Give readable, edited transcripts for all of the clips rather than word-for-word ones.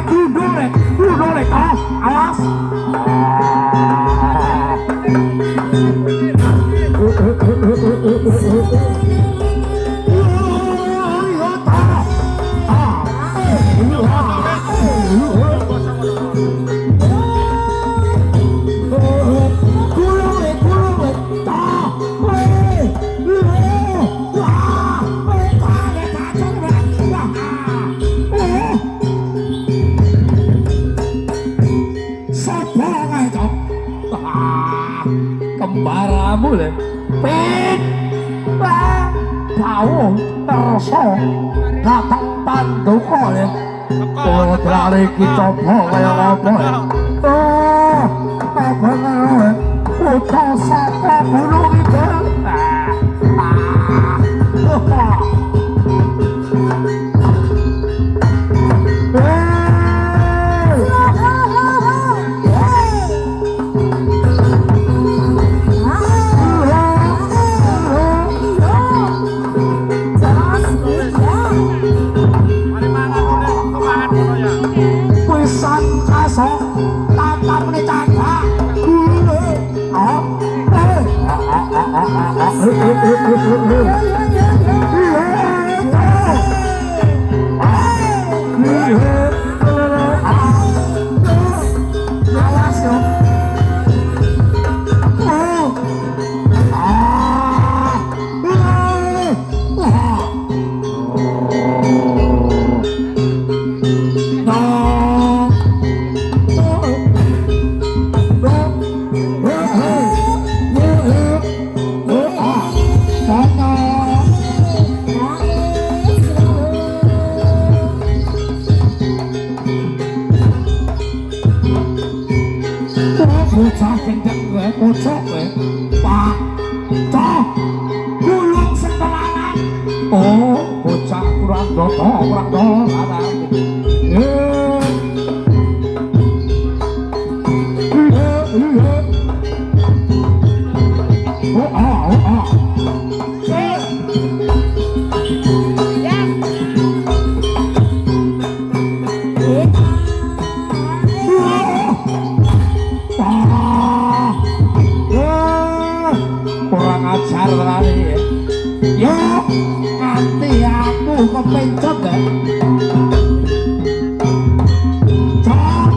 Gundul toh, awas. Kembaramu le, pit, bau, terso, datang panduko le, kalau dari kita boleh apa le, apa le, putus sapa gunung itu, oh, bocah kurang doto, kurang doto. Kurang ajar kali ya. Yo, nanti aku kepencet deh. Cok,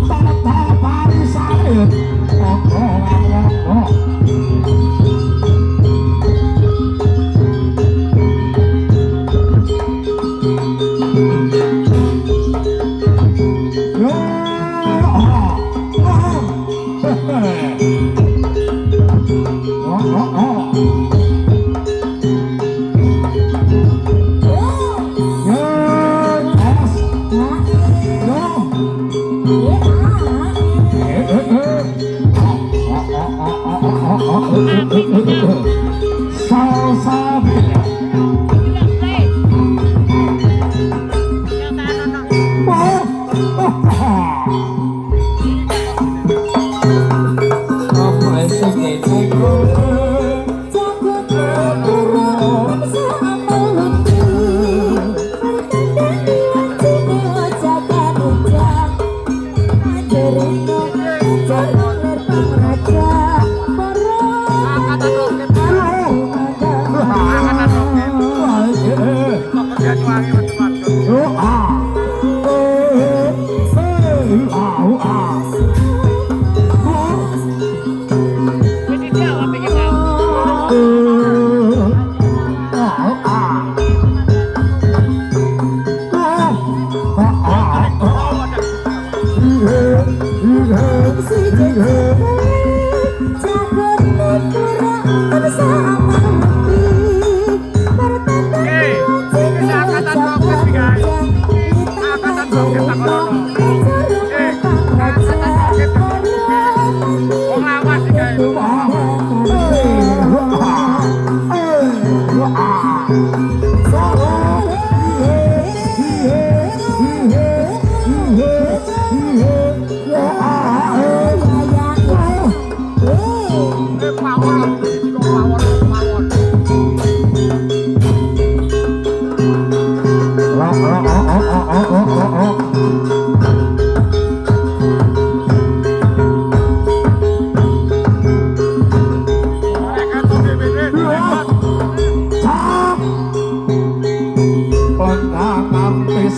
tata barisan. Oh,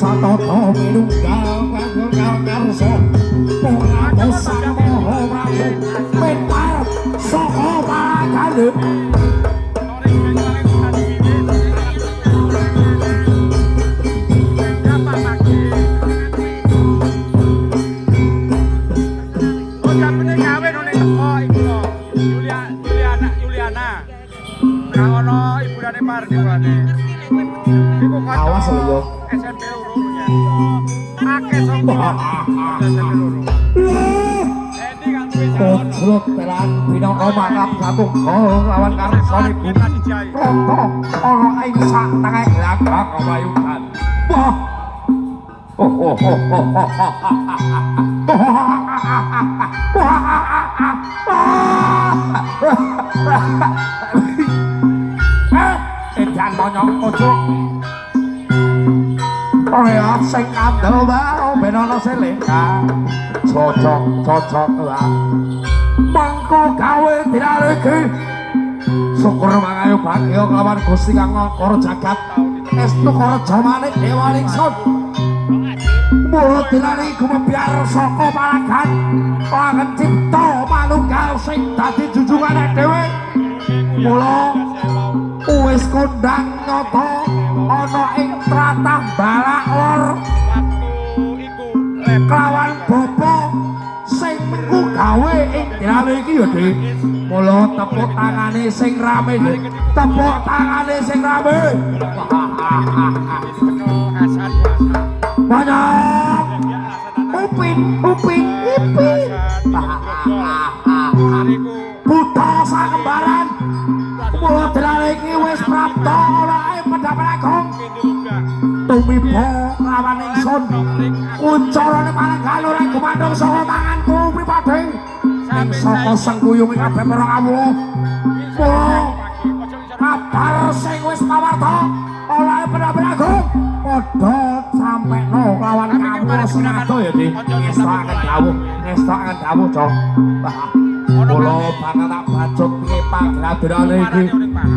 satata minunggal kanggo karsa ora sama ora mental saka paragane awas lho yo SMP loro ya. Akeh sapa. SMP loro. Endi kan duwe calon. Kocrot telan binaka mangap satu lawan karo ibu. Ronto ana ing sak tengah glagak kawayutan. Wah. Edan monyong kocok. Ora sing kandel wae ben ana seleka. Cocok lah. Mangko gawe dirareki. Syukur mangayu bagya kelawan Gusti Kang Ngkara jagat. Estu karaja manik dewa ingsun. Mulo dilani gumebyar saka palagan. Pangen cipta manunggal sing dadi junjungane dhewe. Mula wis kondang nyata ana ing tratah balak lor kelawan bapa sing mengku gawe ing dinawe iki ya Dik. Mula tepuk tangane sing rame tepuk tangane sing rame banyak upin ipin buta sakembaran mula dinawe iki wis prapta ana ing pedhapan tumiba lawan ingsun kuncarane panenggal ora gumandhung saka tanganku pripate saka sengkuyung kabeh para kawula kabar sing wis pawarta ora ing pedhapan agung padha sampeno lawan kawula senato ya Dik ngestaken dawuh Cok kula bakal tak bacut piye pagradane iki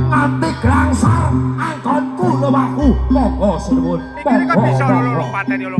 nganti grangsar anggonku luwahku monggo sinuwun iki kan bisa lho pateni lho